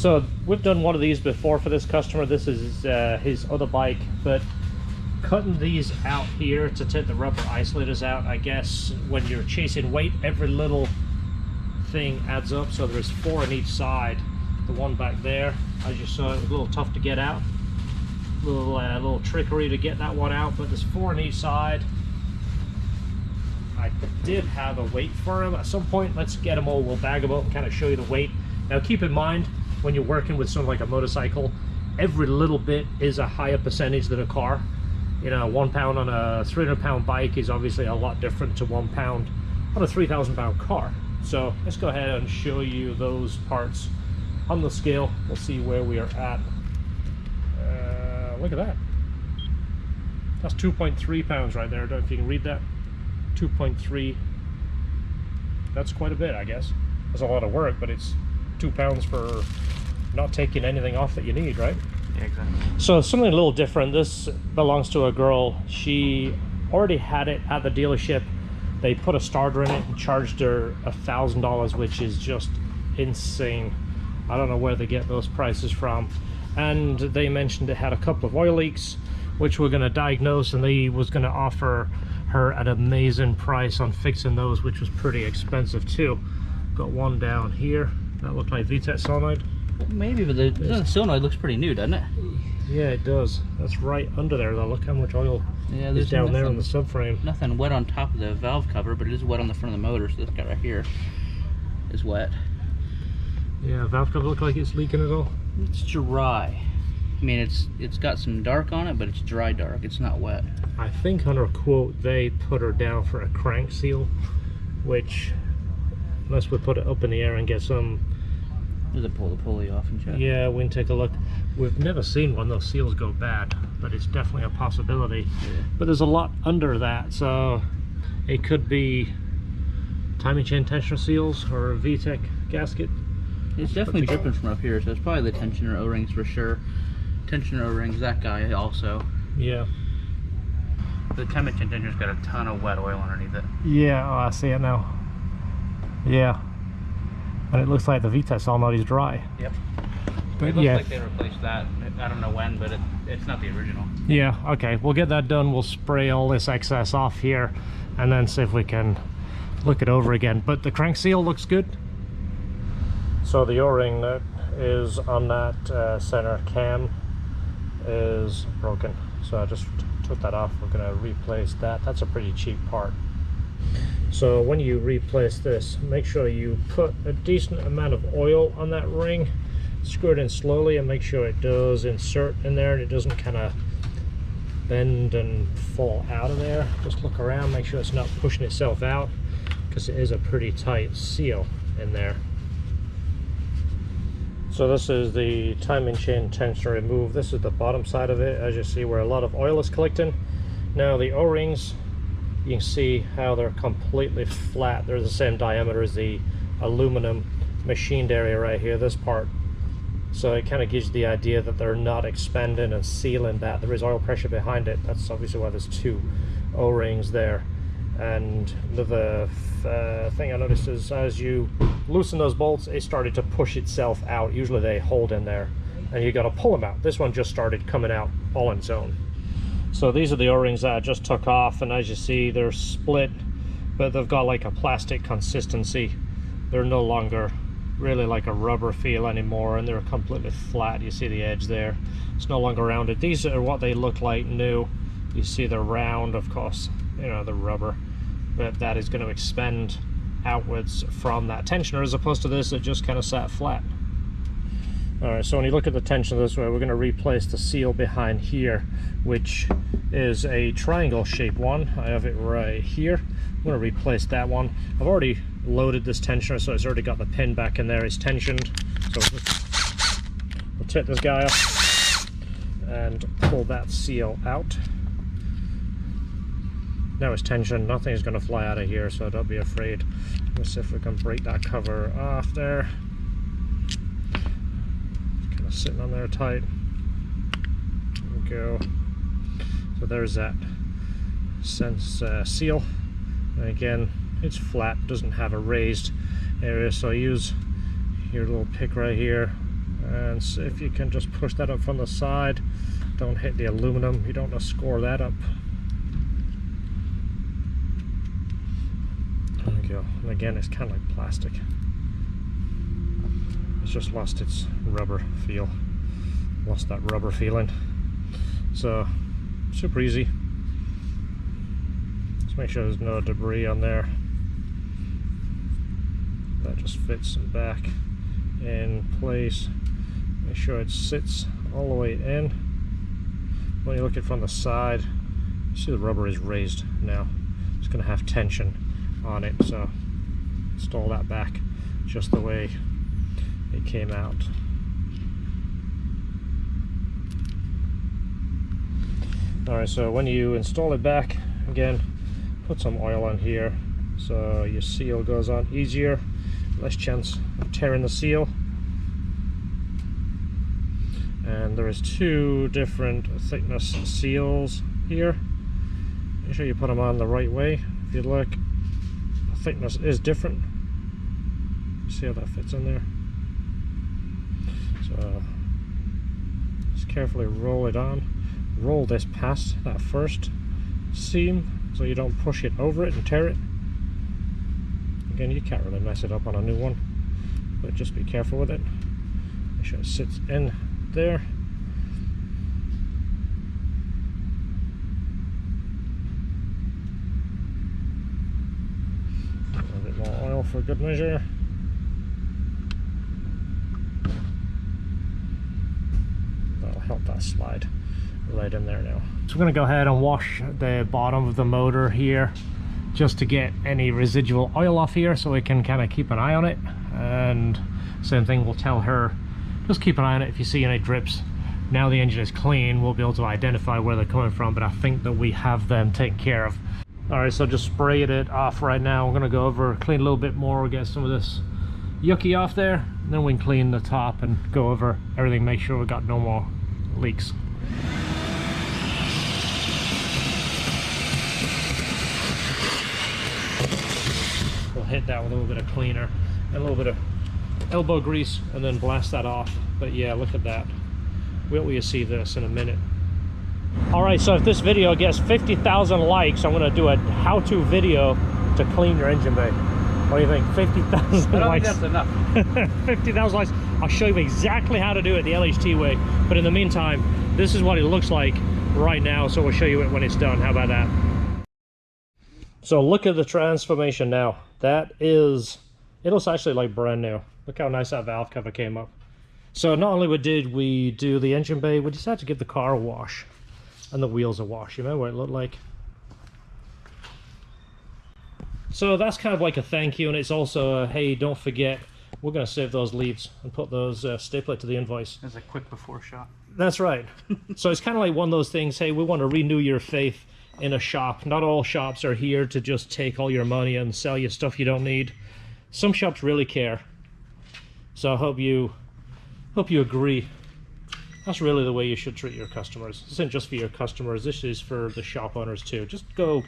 So we've done one of these before for this customer. This is his other bike, but cutting these out here to take the rubber isolators out, I guess when you're chasing weight, every little thing adds up. So there's 4 on each side. The one back there, as you saw, it was a little tough to get out. Little trickery to get that one out, but there's 4 on each side. I did have a weight for him at some point. Let's get them all, we'll bag them up and kind of show you the weight. Now keep in mind, when you're working with something like a motorcycle, every little bit is a higher percentage than a car. You know, 1 pound on a 300 pound bike is obviously a lot different to 1 pound on a 3,000 pound car. So let's go ahead and show you those parts on the scale. We'll see where we are at. Look at that. That's 2.3 pounds right there. I don't know if you can read that. 2.3. That's quite a bit, I guess. That's a lot of work, but it's 2 pounds for not taking anything off that you need, right? Yeah, exactly. So something a little different. This belongs to a girl. She already had it at the dealership. They put a starter in it and charged her $1,000, which is just insane. I don't know where they get those prices from. And they mentioned it had a couple of oil leaks, which we're going to diagnose, and they was going to offer her an amazing price on fixing those, which was pretty expensive too. Got one down here that looked like VTEC solenoid. Well, maybe, but the solenoid looks pretty new, doesn't it? Yeah, it does. That's right under there though. Look how much oil is down there on the subframe. Nothing wet on top of the valve cover, but it is wet on the front of the motor, so this guy right here is wet. Yeah, valve cover look like it's leaking at all. It's dry. I mean, it's got some dark on it, but it's dry dark. It's not wet. I think on her quote they put her down for a crank seal, which, unless we put it up in the air and get some. Does it pull the pulley off and check? Yeah, we can take a look. We've never seen one of those seals go bad, but it's definitely a possibility. Yeah. But there's a lot under that, so it could be timing chain tensioner seals or a VTEC gasket. It's definitely dripping from up here, so it's probably the tensioner O-rings for sure. Tensioner O-rings, that guy also. Yeah. The timing chain tensioner's got a ton of wet oil underneath it. Yeah, oh, I see it now. Yeah. And it looks like the VTEC solenoid is dry. Yep. But it looks yeah. like they replaced that. I don't know when, but it's not the original. Yeah, okay. We'll get that done. We'll spray all this excess off here and then see if we can look it over again. But the crank seal looks good. So the O-ring that is on that center cam is broken. So I just took that off. We're going to replace that. That's a pretty cheap part. So when you replace this, make sure you put a decent amount of oil on that ring. Screw it in slowly and make sure it does insert in there and it doesn't kind of bend and fall out of there. Just look around, make sure it's not pushing itself out, because it is a pretty tight seal in there. So this is the timing chain tensioner remove. This is the bottom side of it, as you see, where a lot of oil is collecting. Now the O-rings, you can see how they're completely flat. They're the same diameter as the aluminum machined area right here, this part. So it kind of gives you the idea that they're not expanding and sealing that. There is oil pressure behind it. That's obviously why there's 2 O-rings there. And another thing I noticed is as you loosen those bolts, it started to push itself out. Usually they hold in there and you got to pull them out. This one just started coming out all on its own. So these are the O-rings that I just took off, and as you see, they're split, but they've got like a plastic consistency. They're no longer really like a rubber feel anymore, and they're completely flat. You see the edge there. It's no longer rounded. These are what they look like new. You see they're round, of course, you know, the rubber, but that is going to expand outwards from that tensioner, as opposed to this that just kind of sat flat. Alright, so when you look at the tensioner this way, we're going to replace the seal behind here, which is a triangle shaped one. I have it right here. I'm going to replace that one. I've already loaded this tensioner, so it's already got the pin back in there. It's tensioned. So we'll take this guy off and pull that seal out. Now it's tensioned. Nothing is going to fly out of here, so don't be afraid. Let's see if we can break that cover off there. Kind of sitting on there tight. There we go. So there's that sense seal. And again, it's flat, doesn't have a raised area, so use your little pick right here and see if you can just push that up from the side. Don't hit the aluminum, you don't want to score that up. There we go. And again, it's kind of like plastic. It's just lost its rubber feel. Lost that rubber feeling. So, super easy. Just make sure there's no debris on there. That just fits back in place. Make sure it sits all the way in. When you look at it from the side, you see the rubber is raised now. It's going to have tension on it, so install that back just the way it came out. Alright, so when you install it back, again, put some oil on here so your seal goes on easier, less chance of tearing the seal. And there is 2 different thickness seals here. Make sure you put them on the right way. If you look, the thickness is different. See how that fits in there? So just carefully roll it on. Roll this past that first seam so you don't push it over it and tear it. Again, you can't really mess it up on a new one, but just be careful with it. Make sure it sits in there. A little bit more oil for good measure. That'll help that slide right in there now. So we're going to go ahead and wash the bottom of the motor here just to get any residual oil off here so we can kind of keep an eye on it. And same thing, we'll tell her just keep an eye on it if you see any drips. Now the engine is clean, we'll be able to identify where they're coming from, but I think that we have them taken care of. Alright, so just sprayed it off right now. We're going to go over, clean a little bit more, get some of this yucky off there, and then we can clean the top and go over everything, make sure we got no more leaks. We'll hit that with a little bit of cleaner and a little bit of elbow grease and then blast that off. But yeah, look at that. Wait till you see this in a minute. Alright, so if this video gets 50,000 likes, I'm going to do a how-to video to clean your engine bay. What do you think? 50,000 likes? I don't think that's enough. 50,000 likes. I'll show you exactly how to do it the LHT way. But in the meantime, this is what it looks like right now, so we'll show you it when it's done. How about that? So look at the transformation now. That is, it looks actually like brand new. Look how nice that valve cover came up. So not only did we do the engine bay, we decided to give the car a wash and the wheels a wash. You remember what it looked like? So that's kind of like a thank you, and it's also a, hey, don't forget, we're going to save those leaves and put those staple it to the invoice. As a quick before shot. That's right. So it's kind of like one of those things, hey, we want to renew your faith in a shop. Not all shops are here to just take all your money and sell you stuff you don't need. Some shops really care. So I hope you agree. That's really the way you should treat your customers. This isn't just for your customers, this is for the shop owners too. Just go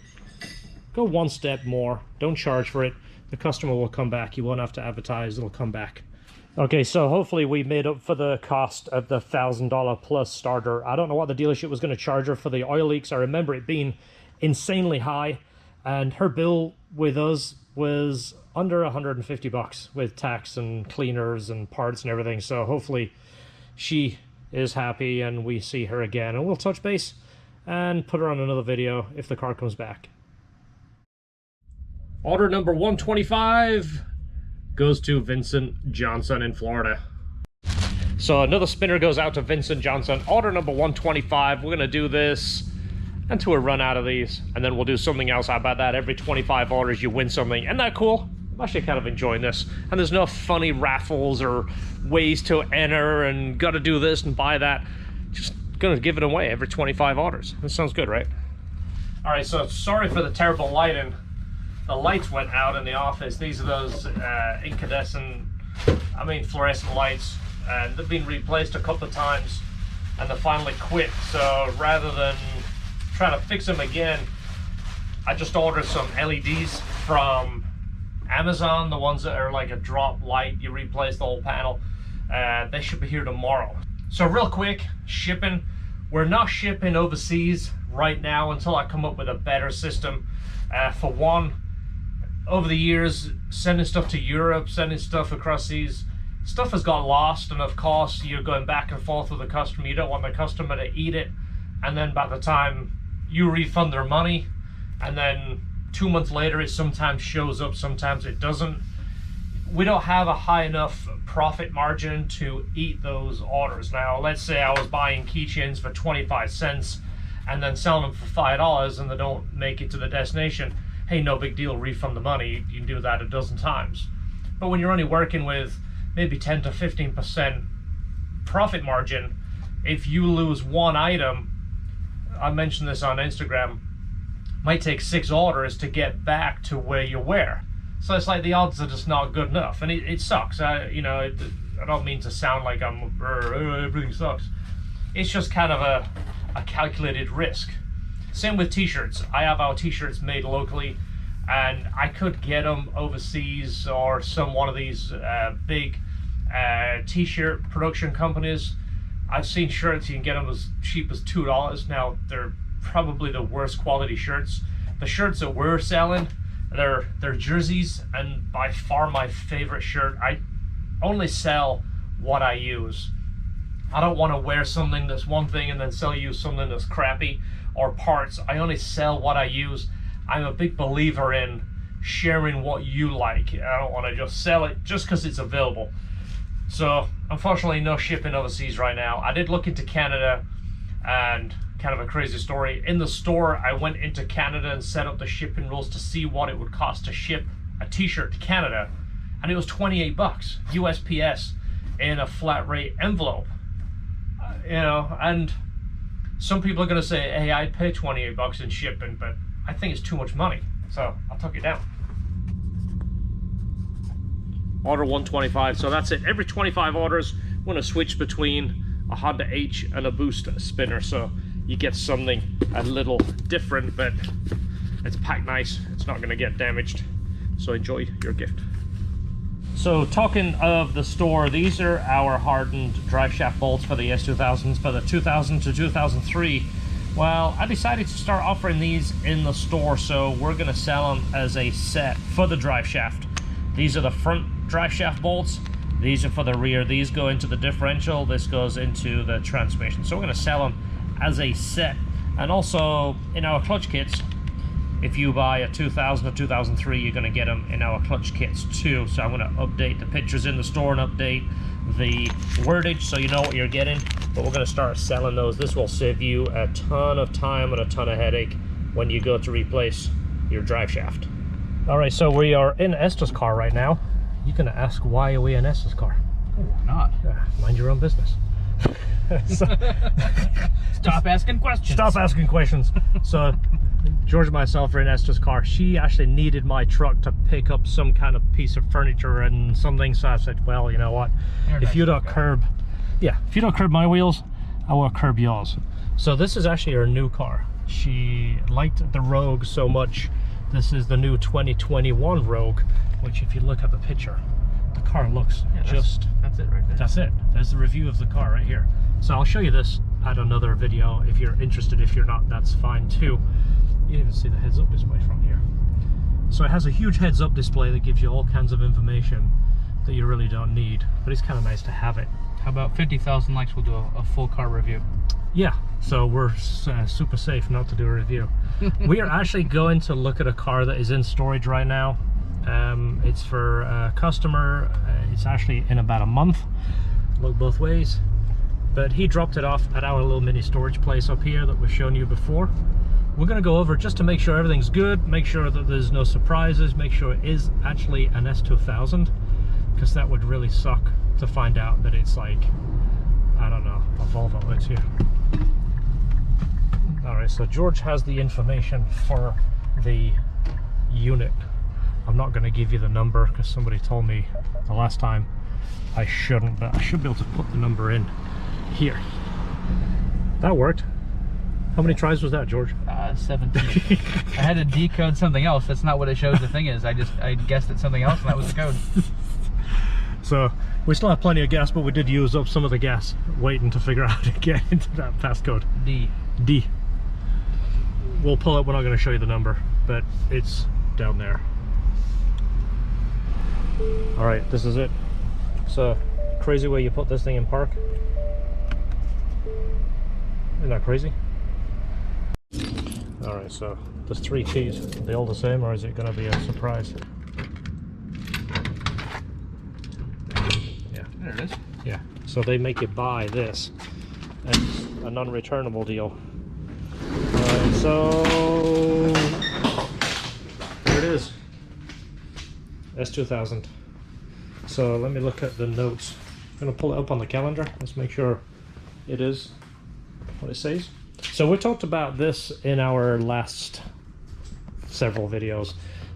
one step more. Don't charge for it. The customer will come back. You won't have to advertise, it'll come back. Okay, so hopefully we made up for the cost of the $1,000 plus starter. I don't know what the dealership was going to charge her for the oil leaks. I remember it being insanely high, and her bill with us was under 150 bucks with tax and cleaners and parts and everything. So hopefully she is happy and we see her again, and we'll touch base and put her on another video if the car comes back. Order number 125 goes to Vincent Johnson in Florida. So another spinner goes out to Vincent Johnson. Order number 125. We're gonna do this until we run out of these, and then we'll do something else. How about that? Every 25 orders you win something. Isn't that cool? I'm actually kind of enjoying this. And there's no funny raffles or ways to enter and gotta do this and buy that. Just gonna give it away every 25 orders. That sounds good, right? All right, so sorry for the terrible lighting. The lights went out in the office. These are those fluorescent lights. And they've been replaced a couple of times and they finally quit. So rather than trying to fix them again, I just ordered some LEDs from Amazon, the ones that are like a drop light, you replace the whole panel. They should be here tomorrow. So real quick, shipping. We're not shipping overseas right now until I come up with a better system. For one, over the years, sending stuff to Europe, sending stuff across seas, stuff has got lost, and of course you're going back and forth with the customer. You don't want the customer to eat it, and then by the time you refund their money, and then 2 months later it sometimes shows up, sometimes it doesn't. We don't have a high enough profit margin to eat those orders. Now, let's say I was buying keychains for 25 cents and then selling them for $5 and they don't make it to the destination. Hey, no big deal, refund the money. You can do that a dozen times. But when you're only working with maybe 10 to 15% profit margin, if you lose one item, I mentioned this on Instagram, might take 6 orders to get back to where you were. So it's like the odds are just not good enough, and it sucks. I don't mean to sound like everything sucks. It's just kind of a calculated risk. Same with t-shirts. I have our t-shirts made locally, and I could get them overseas or one of these big t-shirt production companies. I've seen shirts you can get them as cheap as $2. Now, they're probably the worst quality shirts. The shirts that we're selling, they're jerseys, and by far my favorite shirt. I only sell what I use. I don't want to wear something that's one thing and then sell you something that's crappy, or parts. I only sell what I use. I'm a big believer in sharing what you like. I don't want to just sell it just because it's available. So unfortunately, no shipping overseas right now. I did look into Canada, and kind of a crazy story. In the store, I went into Canada and set up the shipping rules to see what it would cost to ship a t-shirt to Canada, and it was 28 bucks USPS in a flat rate envelope. And some people are going to say, hey, I'd pay 28 bucks in shipping, but I think it's too much money, so I'll tuck it down. Order 125, so that's it. Every 25 orders, I'm going to switch between a Honda H and a Boost spinner, so you get something a little different, but it's packed nice. It's not going to get damaged, so enjoy your gift. So talking of the store, these are our hardened drive shaft bolts for the S2000s for the 2000 to 2003. Well, I decided to start offering these in the store, so we're going to sell them as a set for the drive shaft. These are the front drive shaft bolts. These are for the rear. These go into the differential. This goes into the transmission. So we're going to sell them as a set. And also in our clutch kits, if you buy a 2000 or 2003, you're going to get them in our clutch kits too. So I'm going to update the pictures in the store and update the wordage so you know what you're getting. But we're going to start selling those. This will save you a ton of time and a ton of headache when you go to replace your drive shaft. All right, so we are in Esther's car right now. You're going to ask, why are we in Esther's car? Oh, why not? Mind your own business. Stop asking questions. Stop asking questions. So George and myself are in Esther's car. She actually needed my truck to pick up some kind of piece of furniture and something, so I said, well, you know what, if you don't curb my wheels, I will curb yours. So this is actually her new car. She liked the Rogue so much. This is the new 2021 Rogue, which if you look at the picture, the car looks that's it right there. That's it. There's the review of the car right here. So I'll show you this at another video if you're interested. If you're not, that's fine too. You can even see the heads-up display from here. So it has a huge heads-up display that gives you all kinds of information that you really don't need, but it's kind of nice to have it. How about 50,000 likes, we'll do a full car review. Yeah, so we're super safe not to do a review. We are actually going to look at a car that is in storage right now. It's for a customer. It's actually in about a month. Look both ways. But he dropped it off at our little mini storage place up here that we've shown you before. We're going to go over just to make sure everything's good, make sure that there's no surprises, make sure it is actually an S2000, because that would really suck to find out that it's like, I don't know, a Volvo. It's here. Alright, so George has the information for the unit. I'm not going to give you the number because somebody told me the last time I shouldn't, but I should be able to put the number in here. That worked. How many tries was that, George? 17. I had to decode something else. That's not what it shows the thing is. I guessed at something else and that was the code. So We still have plenty of gas, but we did use up some of the gas waiting to figure out how to get into that passcode. D. We'll pull it. We're not going to show you the number, but it's down there. All right, this is it. It's a crazy way you put this thing in park. Isn't that crazy? All right, so there's 3 keys. Are they all the same, or is it going to be a surprise? Yeah, there it is. Yeah, so they make you buy this. It's a non-returnable deal. All right, so there it is. S2000. So let me look at the notes. I'm going to pull it up on the calendar. Let's make sure it is what it says. So we talked about this in our last several videos.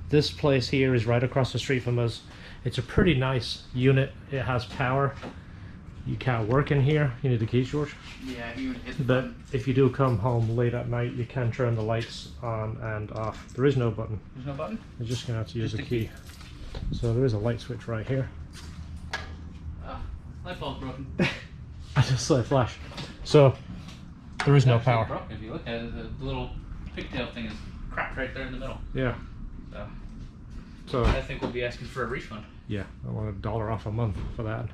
This place here is right across the street from us. It's a pretty nice unit. It has power. You can't work in here. You need the keys, George? Yeah, you would hit the But button. if you do come home late at night, you can turn the lights on and off. There is no button. There's no button? You're just going to have to use Just a a key. So there is a light switch right here. Light bulb's broken. I just saw it flash. So there is no It's actually power. broken. If you look at it, the little pigtail thing is cracked right there in the middle. Yeah. So I think we'll be asking for a refund. yeah, I want $1 off a month for that.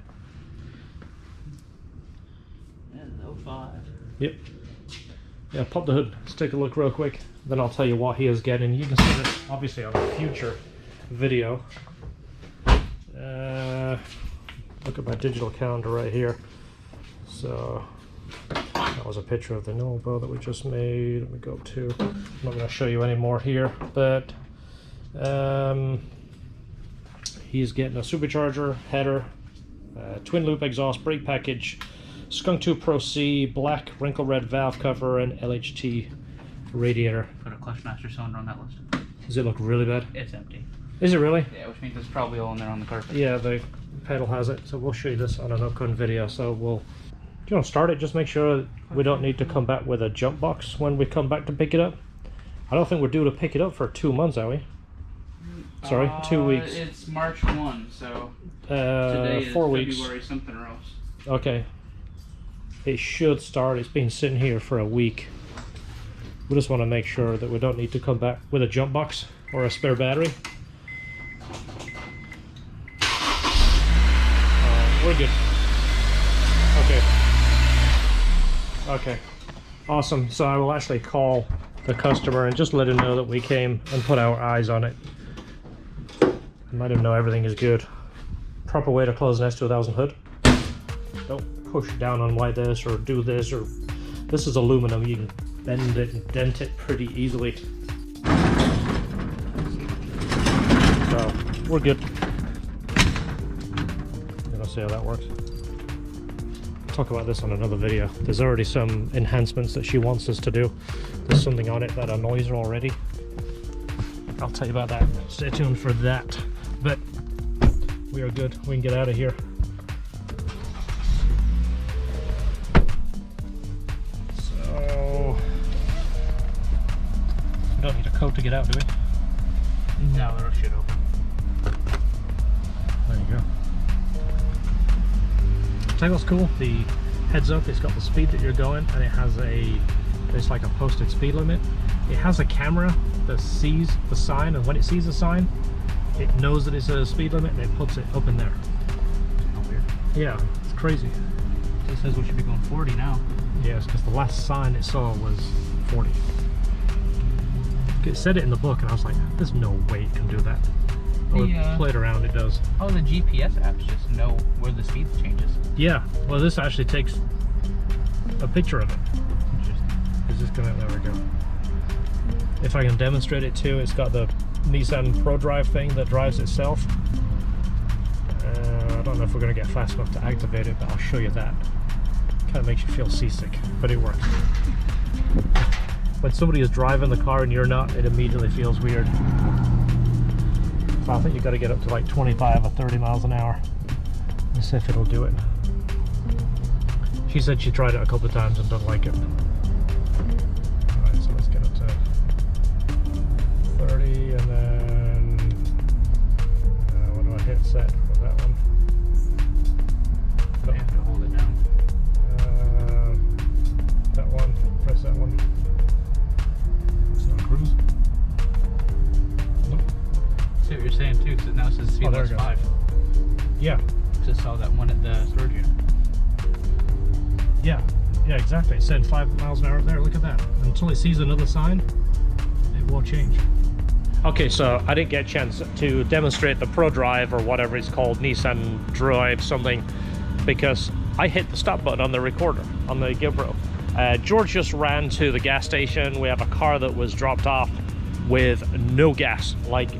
And 05. Yep. Yeah, pop the hood. Let's take a look real quick. Then I'll tell you what he is getting. You can see this obviously on a future video. Look at my digital calendar right here. So that was a picture of the Novo that we just made. Let me go to. I'm not going to show you any more here, but he's getting a supercharger, header, twin loop exhaust, brake package, Skunk 2 Pro C, black wrinkle red valve cover, and LHT radiator. Put a clutch master cylinder on that list. Does it look really bad? It's empty. Is it really? Yeah, which means it's probably all in there on the carpet. Yeah, the pedal has it, so we'll show you this on an upcoming video. So we'll, if you don't start it, just make sure we don't need to come back with a jump box when we come back to pick it up. I don't think we're due to pick it up for 2 months, are we? Sorry, 2 weeks. It's March 1, so today is 4 weeks. February something or else. Okay. It should start. It's been sitting here for a week. We just want to make sure that we don't need to come back with a jump box or a spare battery. We're good. Okay. Okay. Awesome. So I will actually call the customer and just let him know that we came and put our eyes on it. And let him know everything is good. Proper way to close an S2000 hood. Don't push down on like this or do this, or this is aluminum. You can bend it and dent it pretty easily. So we're good. Let's see how that works. Talk about this on another video. There's already some enhancements that she wants us to do. There's something on it that annoys her already. I'll tell you about that. Stay tuned for that. But we are good. We can get out of here. So we don't need a code to get out, do we? No, it'll shit open. There you go. Tell you what's cool, the heads up, it's got the speed that you're going, and it has it's like a posted speed limit. It has a camera that sees the sign, and when it sees the sign, it knows that it's a speed limit and it puts it up in there. How weird. Yeah, it's crazy. It says we should be going 40 now. Yes, because the last sign it saw was 40. It said it in the book, and I was like, there's no way it can do that. But played around, it does. Oh, the GPS apps just know where the speed changes. Yeah, well, this actually takes a picture of it. Interesting. It's just gonna, there we go. If I can demonstrate it too, it's got the Nissan ProDrive thing that drives itself. I don't know if we're gonna get fast enough to activate it, but I'll show you that. Kind of makes you feel seasick, but it works. When somebody is driving the car and you're not, it immediately feels weird. So I think you got to get up to like 25 or 30 miles an hour. Let's see if it'll do it. She said she tried it a couple of times and don't like it. Alright, so let's get up to 30 and then what do I hit set for that one? exactly. It said 5 miles an hour there. Look at that. Until it sees another sign, it will change. Okay, so I didn't get a chance to demonstrate the Pro Drive or whatever it's called, Nissan Drive something, because I hit the stop button on the recorder, on the GoPro. George just ran to the gas station. We have a car that was dropped off with no gas, like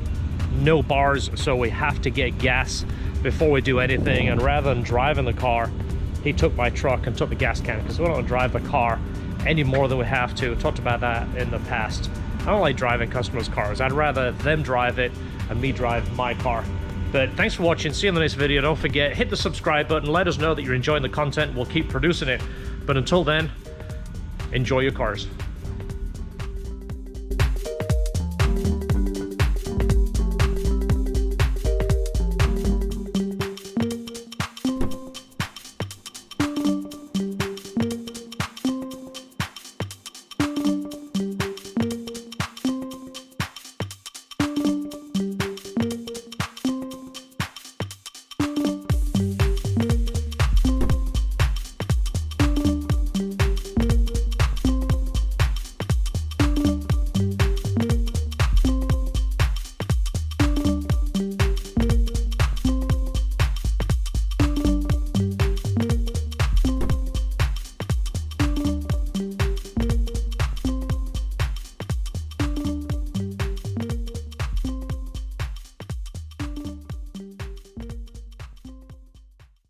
no bars, so we have to get gas before we do anything. And rather than driving the car, he took my truck and took the gas can, because we don't drive the car any more than we have to. We talked about that in the past. I don't like driving customers' cars. I'd rather them drive it and me drive my car. But thanks for watching. See you in the next video. Don't forget, hit the subscribe button. Let us know that you're enjoying the content. We'll keep producing it. But until then, enjoy your cars.